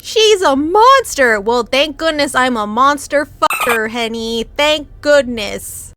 She's a monster! Well, thank goodness I'm a monster fucker, Henny. Thank goodness.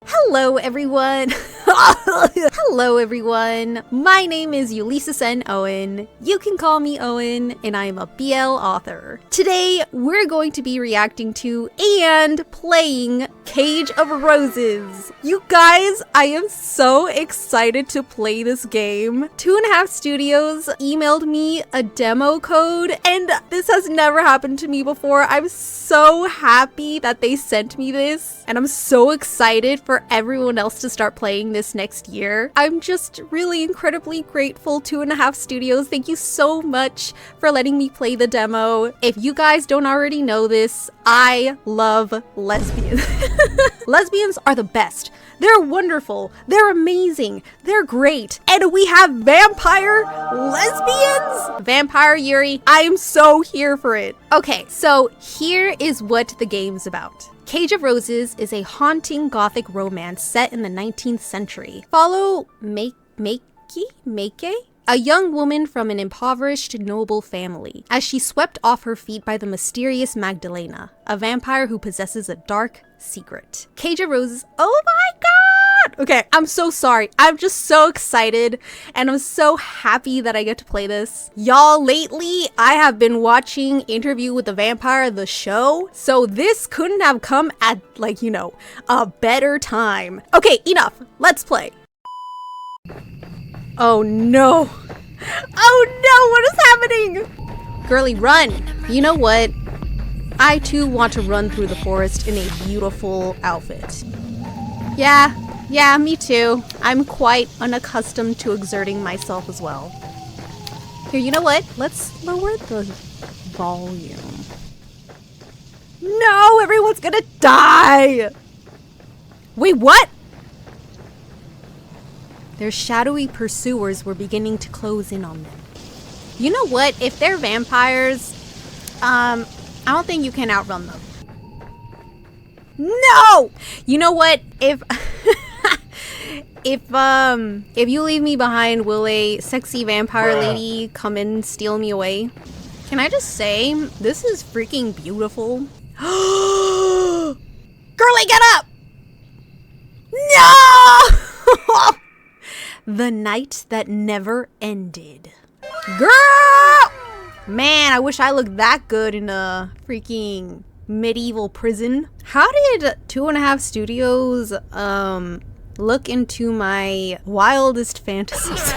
Hello, everyone. Hello, everyone. My name is Ulysses N. Owen. You can call me Owen, and I am a BL author. Today, we're going to be reacting to and playing Cage of Roses. You guys, I am so excited to play this game. 2.5 Studios emailed me a demo code, and this has never happened to me before. I'm so happy that they sent me this, and I'm so excited for everyone else to start playing this next year. I'm just really incredibly grateful. 2.5 Studios, thank you so much for letting me play the demo. If you guys don't already know this, I love lesbians. Lesbians are the best. They're wonderful. They're amazing. They're great. And we have vampire lesbians? Vampire Yuri. I am so here for it. Okay, so here is what the game's about. Cage of Roses is a haunting gothic romance set in the 19th century. Follow Meike, a young woman from an impoverished noble family, as she's swept off her feet by the mysterious Magdalena, a vampire who possesses a dark secret. Cage of Roses. Oh my god! Okay, I'm so sorry. I'm just so excited, and I'm so happy that I get to play this. Y'all, lately, I have been watching Interview with the Vampire, the show, so this couldn't have come at, like, you know, a better time. Okay, enough. Let's play. Oh no. Oh no, what is happening? Girly, run. You know what? I too want to run through the forest in a beautiful outfit. Yeah, me too. I'm quite unaccustomed to exerting myself as well. Here, you know what? Let's lower the volume. No, everyone's gonna die. Wait, what? Their shadowy pursuers were beginning to close in on them. You know what? If they're vampires, I don't think you can outrun them. No! You know what? If you leave me behind, will a sexy vampire lady come and steal me away? Can I just say, this is freaking beautiful. Girlie, get up! No! The night that never ended. Girl! Man, I wish I looked that good in a freaking medieval prison. How did 2.5 Studios look into my wildest fantasies?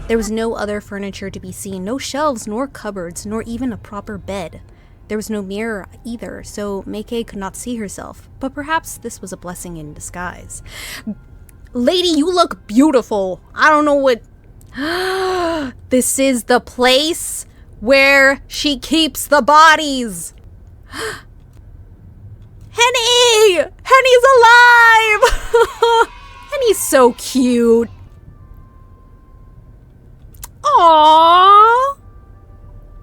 There was no other furniture to be seen, no shelves, nor cupboards, nor even a proper bed. There was no mirror either, so Meike could not see herself, but perhaps this was a blessing in disguise. Lady, you look beautiful. I don't know what... This is the place where she keeps the bodies. Henny! Henny's alive! Henny's so cute. Aww.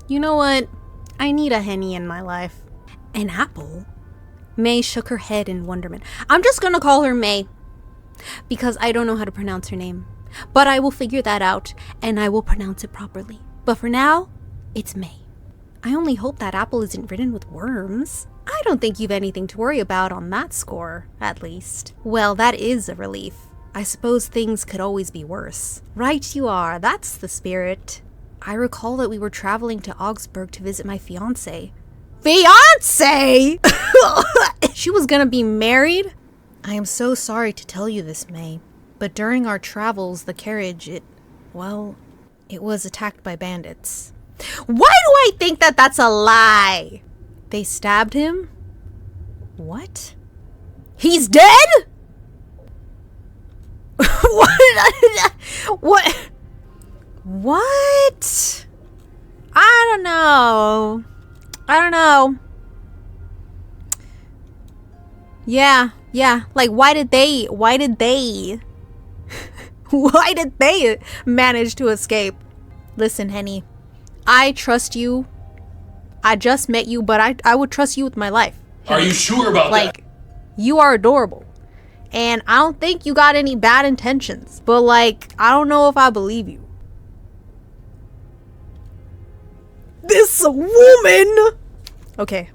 You know what? I need a Henny in my life. An apple? May shook her head in wonderment. I'm just gonna call her May, because I don't know how to pronounce her name. But I will figure that out, and I will pronounce it properly. But for now, it's May. I only hope that apple isn't ridden with worms. I don't think you've anything to worry about on that score, at least. Well, that is a relief. I suppose things could always be worse. Right you are, that's the spirit. I recall that we were traveling to Augsburg to visit my fiancé. Fiancé? She was gonna be married? I am so sorry to tell you this, May, but during our travels, the carriage, it was attacked by bandits. Why do I think that that's a lie? They stabbed him? What? He's dead? What? What? I don't know. Yeah, like why did they manage to escape? Listen, Henny, I trust you. I just met you, but I would trust you with my life. Henny. Are you sure about that? Like, you are adorable. And I don't think you got any bad intentions. But like, I don't know if I believe you. this woman. Okay.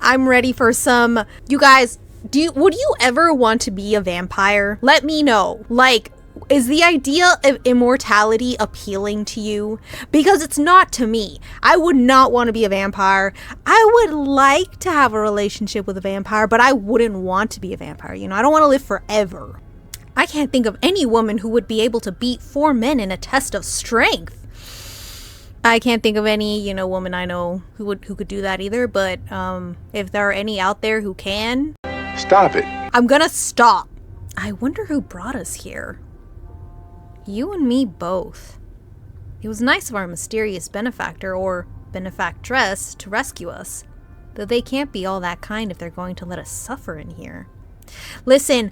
I'm ready for some. You guys, would you ever want to be a vampire? Let me know. Like, is the idea of immortality appealing to you? Because it's not to me. I would not want to be a vampire. I would like to have a relationship with a vampire, but I wouldn't want to be a vampire. You know, I don't want to live forever. I can't think of any woman who would be able to beat 4 men in a test of strength. I can't think of any, woman I know who could do that either, but if there are any out there who can... Stop it. I'm gonna stop. I wonder who brought us here. You and me both. It was nice of our mysterious benefactor or benefactress to rescue us, though they can't be all that kind if they're going to let us suffer in here. Listen,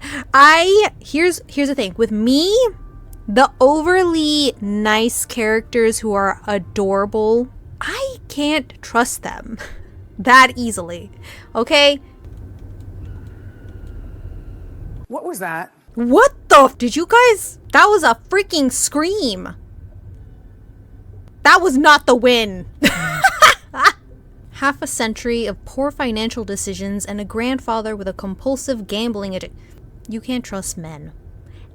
here's the thing. With me, the overly nice characters who are adorable, I can't trust them that easily, okay? What was that? What the? Did you guys? That was a freaking scream. That was not the win. Half a century of poor financial decisions and a grandfather with a compulsive gambling addiction. You can't trust men.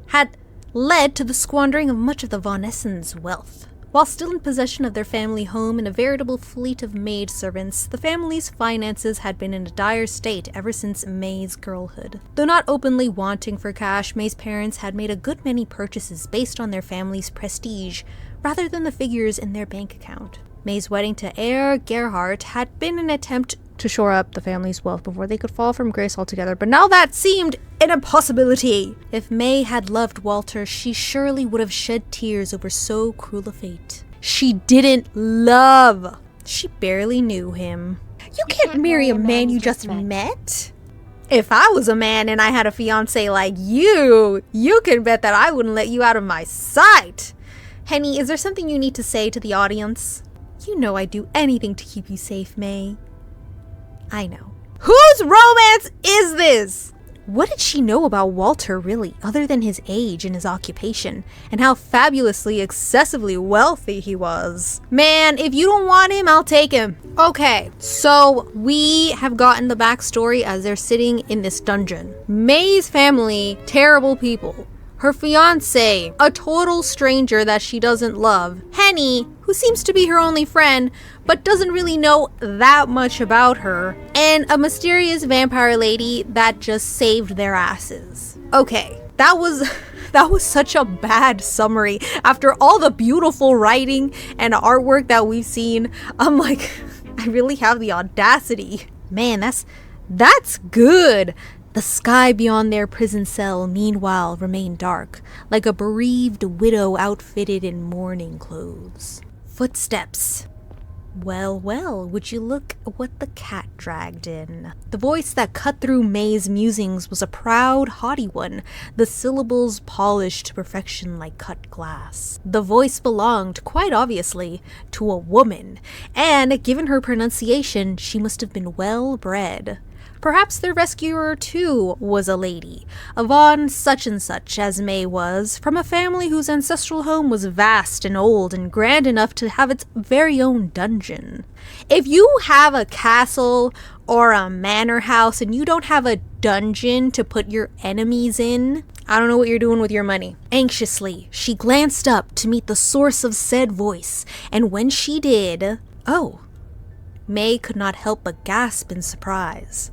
Had led to the squandering of much of the Von Essen's wealth. While still in possession of their family home and a veritable fleet of maidservants, the family's finances had been in a dire state ever since May's girlhood. Though not openly wanting for cash, May's parents had made a good many purchases based on their family's prestige, rather than the figures in their bank account. May's wedding to heir Gerhardt had been an attempt to shore up the family's wealth before they could fall from grace altogether, but now that seemed an impossibility. If May had loved Walter, she surely would have shed tears over so cruel a fate. She didn't love. She barely knew him. You can't marry a man you just met. If I was a man and I had a fiance like you can bet that I wouldn't let you out of my sight. Henny, is there something you need to say to the audience? You know I'd do anything to keep you safe, May. I know. Whose romance is this? What did she know about Walter, really, other than his age and his occupation, and how fabulously, excessively wealthy he was? Man, if you don't want him, I'll take him. Okay, so we have gotten the backstory as they're sitting in this dungeon. May's family, terrible people. Her fiancé, a total stranger that she doesn't love. Henny, who seems to be her only friend, but doesn't really know that much about her. And a mysterious vampire lady that just saved their asses. Okay, that was such a bad summary. After all the beautiful writing and artwork that we've seen, I'm like, I really have the audacity. Man, that's good. The sky beyond their prison cell, meanwhile, remained dark, like a bereaved widow outfitted in mourning clothes. Footsteps. Well, would you look at what the cat dragged in? The voice that cut through May's musings was a proud, haughty one, the syllables polished to perfection like cut glass. The voice belonged, quite obviously, to a woman, and, given her pronunciation, she must have been well bred. Perhaps their rescuer, too, was a lady, a Von such and such as May was, from a family whose ancestral home was vast and old and grand enough to have its very own dungeon. If you have a castle or a manor house and you don't have a dungeon to put your enemies in, I don't know what you're doing with your money. Anxiously, she glanced up to meet the source of said voice, and when she did, May could not help but gasp in surprise.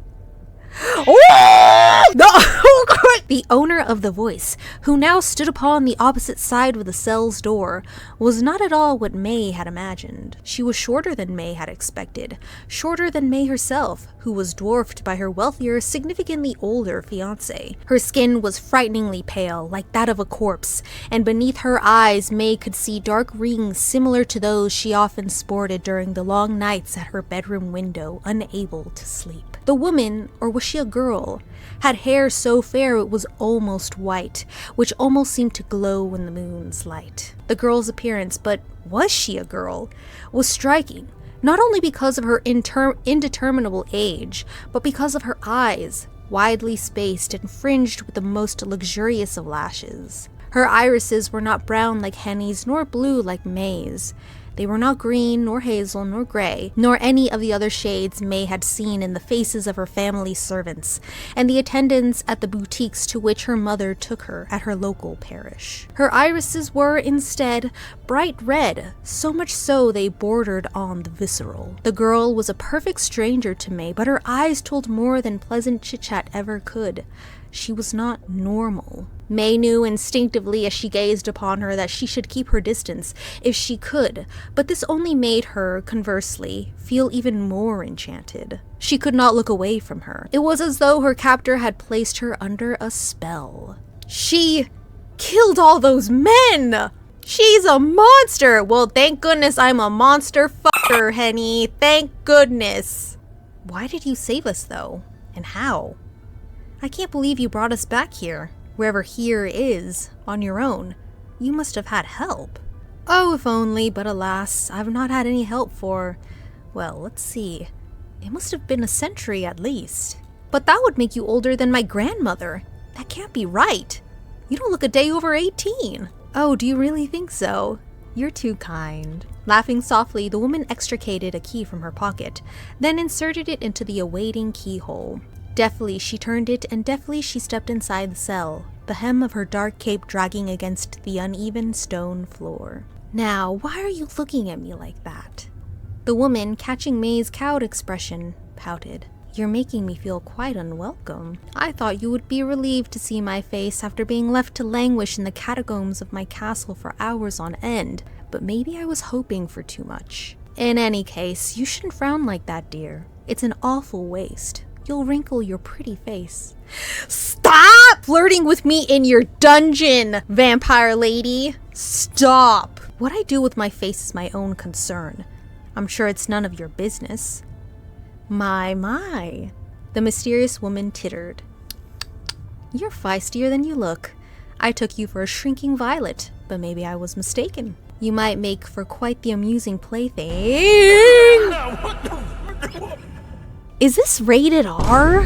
The owner of the voice, who now stood upon the opposite side of the cell's door, was not at all what May had imagined. She was shorter than May had expected, shorter than May herself, who was dwarfed by her wealthier, significantly older fiancé. Her skin was frighteningly pale, like that of a corpse, and beneath her eyes May could see dark rings similar to those she often sported during the long nights at her bedroom window, unable to sleep. The woman, or was she a girl, had hair so fair it was almost white, which almost seemed to glow in the moon's light. The girl's appearance, but was she a girl, was striking, not only because of her indeterminable age, but because of her eyes, widely spaced and fringed with the most luxurious of lashes. Her irises were not brown like Henny's, nor blue like May's. They were not green, nor hazel, nor gray, nor any of the other shades May had seen in the faces of her family's servants, and the attendants at the boutiques to which her mother took her at her local parish. Her irises were, instead, bright red, so much so they bordered on the visceral. The girl was a perfect stranger to May, but her eyes told more than pleasant chit-chat ever could. She was not normal. May knew instinctively as she gazed upon her that she should keep her distance if she could, but this only made her, conversely, feel even more enchanted. She could not look away from her. It was as though her captor had placed her under a spell. She killed all those men! She's a monster! Well, thank goodness I'm a monster fucker, Henny. Thank goodness. Why did you save us, though? And how? I can't believe you brought us back here, wherever here is, on your own. You must have had help. Oh, if only, but alas, I've not had any help for, well, let's see. It must have been a century at least. But that would make you older than my grandmother. That can't be right. You don't look a day over 18. Oh, do you really think so? You're too kind. Laughing softly, the woman extricated a key from her pocket, then inserted it into the awaiting keyhole. Deftly she turned it, and deftly she stepped inside the cell, the hem of her dark cape dragging against the uneven stone floor. Now, why are you looking at me like that? The woman, catching May's cowed expression, pouted. You're making me feel quite unwelcome. I thought you would be relieved to see my face after being left to languish in the catacombs of my castle for hours on end, but maybe I was hoping for too much. In any case, you shouldn't frown like that, dear. It's an awful waste. You'll wrinkle your pretty face. Stop flirting with me in your dungeon, vampire lady! Stop! What I do with my face is my own concern. I'm sure it's none of your business. My. The mysterious woman tittered. You're feistier than you look. I took you for a shrinking violet, but maybe I was mistaken. You might make for quite the amusing plaything. Is this rated R?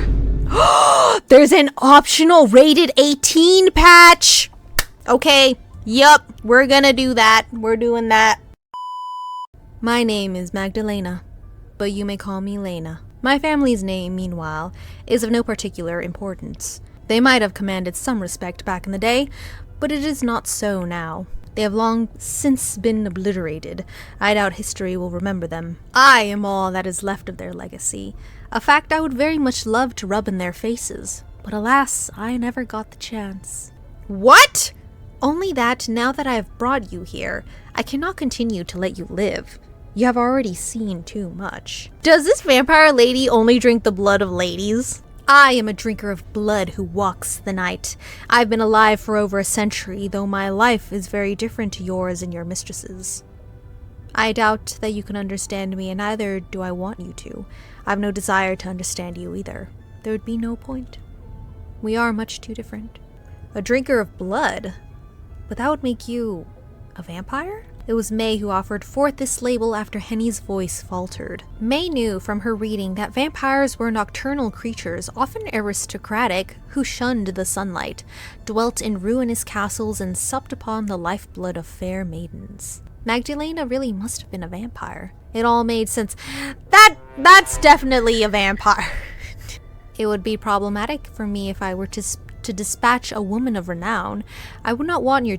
There's an optional rated 18 patch! Okay, yup, we're gonna do that. We're doing that. My name is Magdalena, but you may call me Lena. My family's name, meanwhile, is of no particular importance. They might have commanded some respect back in the day, but it is not so now. They have long since been obliterated. I doubt history will remember them. I am all that is left of their legacy, a fact I would very much love to rub in their faces, but alas, I never got the chance. What? Only that, now that I have brought you here, I cannot continue to let you live. You have already seen too much. Does this vampire lady only drink the blood of ladies? I am a drinker of blood who walks the night. I've been alive for over a century, though my life is very different to yours and your mistress's. I doubt that you can understand me, and neither do I want you to. I've no desire to understand you either. There would be no point. We are much too different. A drinker of blood? But that would make you a vampire? It was May who offered forth this label after Henny's voice faltered. May knew from her reading that vampires were nocturnal creatures, often aristocratic, who shunned the sunlight, dwelt in ruinous castles, and supped upon the lifeblood of fair maidens. Magdalena really must have been a vampire. It all made sense. That's definitely a vampire. It would be problematic for me if I were to dispatch a woman of renown. I would not want your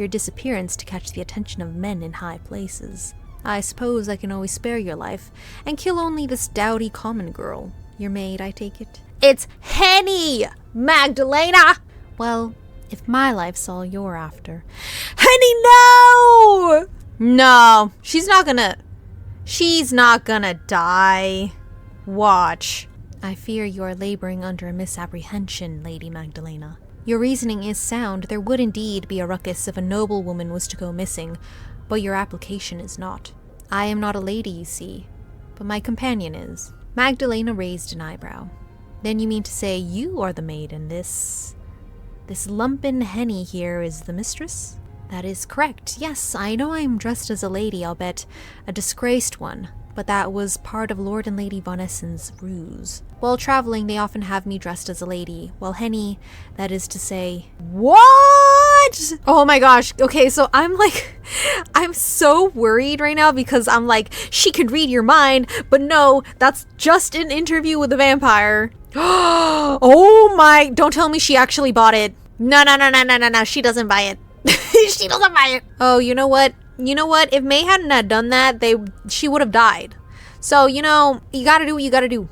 disappearance to catch the attention of men in high places. I suppose I can always spare your life, and kill only this dowdy common girl. Your maid, I take it? It's Henny, Magdalena! Well, if my life's all you're after. Henny, no! No, she's not gonna die. Watch. I fear you are laboring under a misapprehension, Lady Magdalena. Your reasoning is sound. There would indeed be a ruckus if a noble woman was to go missing, but your application is not. I am not a lady, you see, but my companion is. Magdalena raised an eyebrow. Then you mean to say you are the maid and this lumpen Henny here is the mistress? That is correct. Yes, I know I am dressed as a lady, I'll bet a disgraced one. But that was part of Lord and Lady Von Essen's ruse. While traveling, they often have me dressed as a lady, while Henny, that is to say... What? What? Oh my gosh. Okay, so I'm so worried right now because I'm like, she could read your mind, but no, that's just an interview with a vampire. Oh my, don't tell me she actually bought it. No, she doesn't buy it. She doesn't buy it. Oh, you know what? If May hadn't had done that, she would have died. So, you gotta do what you gotta do.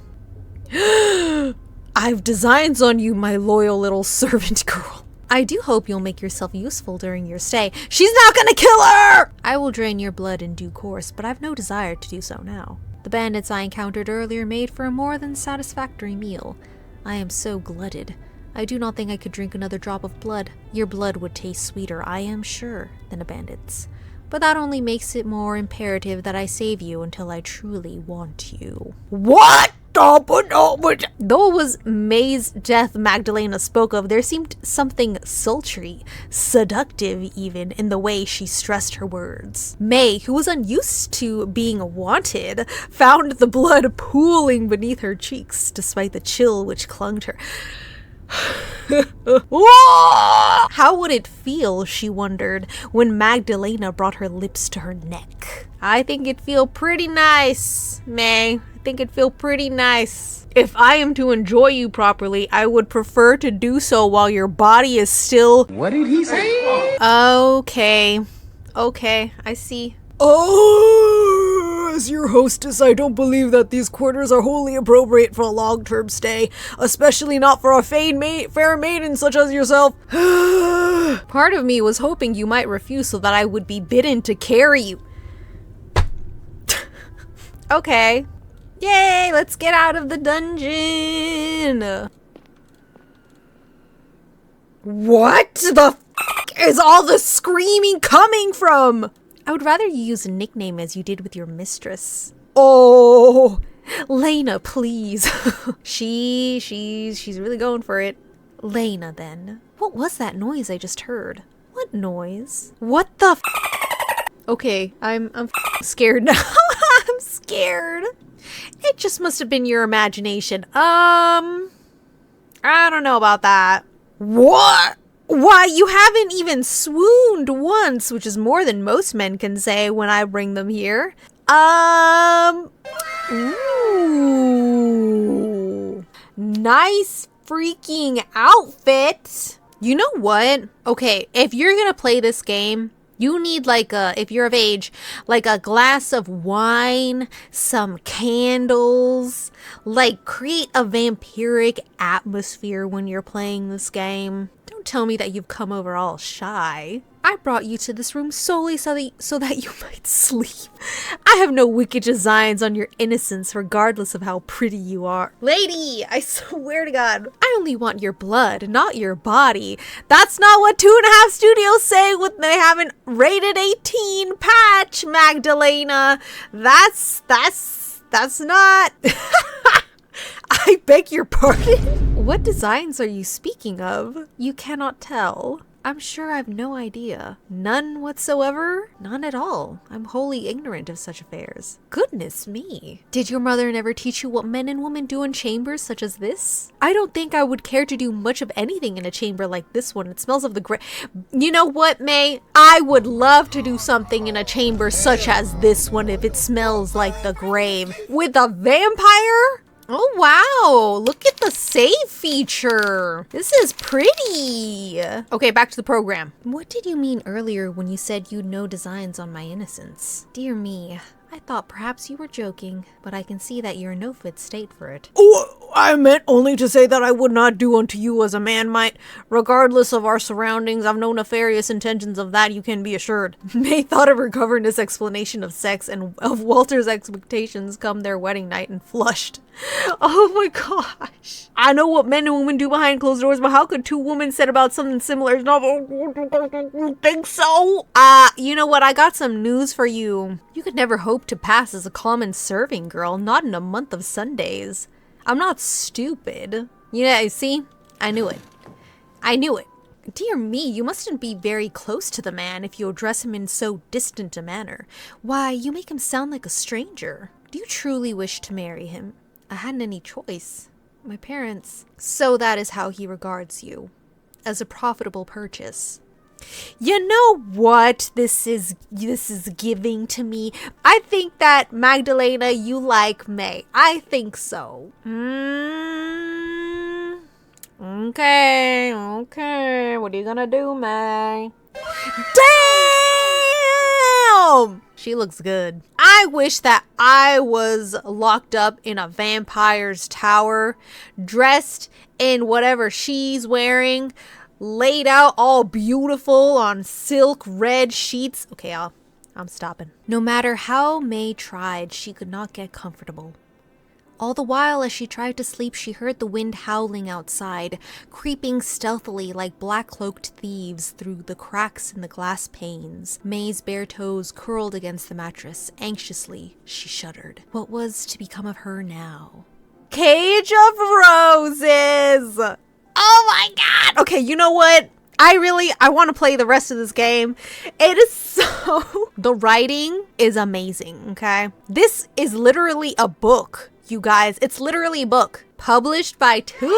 I've designs on you, my loyal little servant girl. I do hope you'll make yourself useful during your stay. She's not gonna kill her! I will drain your blood in due course, but I've no desire to do so now. The bandits I encountered earlier made for a more than satisfactory meal. I am so glutted. I do not think I could drink another drop of blood. Your blood would taste sweeter, I am sure, than a bandit's. But that only makes it more imperative that I save you until I truly want you. What? Though it was May's death Magdalena spoke of, there seemed something sultry, seductive even, in the way she stressed her words. May, who was unused to being wanted, found the blood pooling beneath her cheeks, despite the chill which clung to her. How would it feel, she wondered, when Magdalena brought her lips to her neck? I think it'd feel pretty nice, May. I think it'd feel pretty nice. If I am to enjoy you properly, I would prefer to do so while your body is still... What did he say? Okay, I see. Oh, as your hostess, I don't believe that these quarters are wholly appropriate for a long-term stay, especially not for a fair maiden such as yourself. Part of me was hoping you might refuse so that I would be bidden to carry you. Okay. Yay, let's get out of the dungeon. What the f*** is all the screaming coming from? I would rather you use a nickname as you did with your mistress. Oh, Lena, please. She's really going for it. Lena, then. What was that noise I just heard? What noise? What the f***? Okay, I'm scared now. I'm scared. It just must have been your imagination. I don't know about that. What? Why, you haven't even swooned once, which is more than most men can say when I bring them here. Ooh. Nice freaking outfit. You know what? Okay, if you're gonna play this game, you need if you're of age, like a glass of wine, some candles, create a vampiric atmosphere when you're playing this game. Don't tell me that you've come over all shy. I brought you to this room solely so that you might sleep. I have no wicked designs on your innocence, regardless of how pretty you are. Lady, I swear to God, I only want your blood, not your body. That's not what 2.5 Studios say when they have an rated 18 patch, Magdalena. That's not... I beg your pardon? What designs are you speaking of? You cannot tell. I'm sure I've no idea. None whatsoever? None at all. I'm wholly ignorant of such affairs. Goodness me. Did your mother never teach you what men and women do in chambers such as this? I don't think I would care to do much of anything in a chamber like this one. It smells of the grave. You know what, May? I would love to do something in a chamber such as this one if it smells like the grave. With a vampire? Oh wow, look at the save feature. This is pretty. Okay, back to the program. What did you mean earlier when you said you'd no designs on my innocence? Dear me, I thought perhaps you were joking, but I can see that you're in no fit state for it. Oh, I meant only to say that I would not do unto you as a man might. Regardless of our surroundings, I've no nefarious intentions of that, you can be assured. May thought of her governess' explanation of sex and of Walter's expectations come their wedding night and flushed. Oh my gosh. I know what men and women do behind closed doors, but how could two women set about something similar? You think so? You know what? I got some news for you. You could never hope to pass as a common serving girl, not in a month of Sundays. I'm not stupid. Yeah, see? I knew it. I knew it. Dear me, you mustn't be very close to the man if you address him in so distant a manner. Why, you make him sound like a stranger. Do you truly wish to marry him? I hadn't any choice. My parents... So that is how he regards you. As a profitable purchase. You know what this is giving to me? I think that Magdalena, you like May. I think so. Okay. What are you gonna do, May? Damn! She looks good. I wish that I was locked up in a vampire's tower, dressed in whatever she's wearing, laid out all beautiful on silk red sheets. Okay, I'm stopping. No matter how May tried, she could not get comfortable. All the while, as she tried to sleep, she heard the wind howling outside, creeping stealthily like black-cloaked thieves through the cracks in the glass panes. May's bare toes curled against the mattress. Anxiously, she shuddered. What was to become of her now? Cage of Roses! Oh my god! Okay, you know what? I want to play the rest of this game. It is so... The writing is amazing, okay? This is literally a book, you guys. It's literally a book. Published by 2.5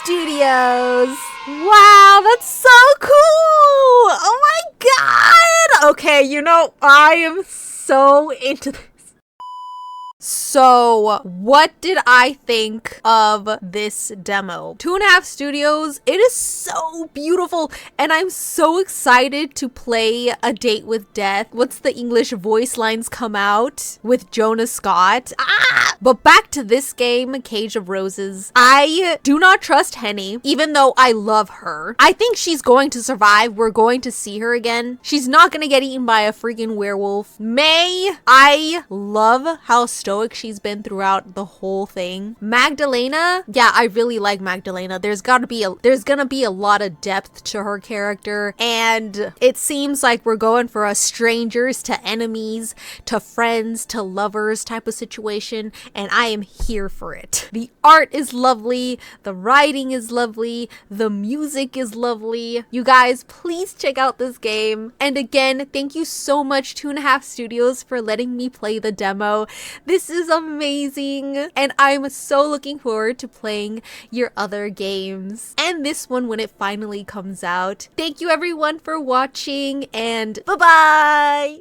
Studios. Wow, that's so cool! Oh my god! Okay, you know, I am so into this. So, what did I think of this demo? 2.5 Studios, it is so beautiful, and I'm so excited to play A Date with Death. Once the English voice lines come out with Jonah Scott. But back to this game, Cage of Roses. I do not trust Henny, even though I love her. I think she's going to survive. We're going to see her again. She's not gonna get eaten by a freaking werewolf. May, I love how stoic she's been throughout the whole thing. Magdalena, yeah, I really like Magdalena. There's gonna be a lot of depth to her character, and it seems like we're going for a strangers to enemies to friends to lovers type of situation, and I am here for it. The art is lovely, the writing is lovely, the music is lovely. You guys, please check out this game. And again, thank you so much 2.5 Studios for letting me play the demo. This is amazing, and I'm so looking forward to playing your other games and this one when it finally comes out. Thank you everyone for watching, and bye-bye!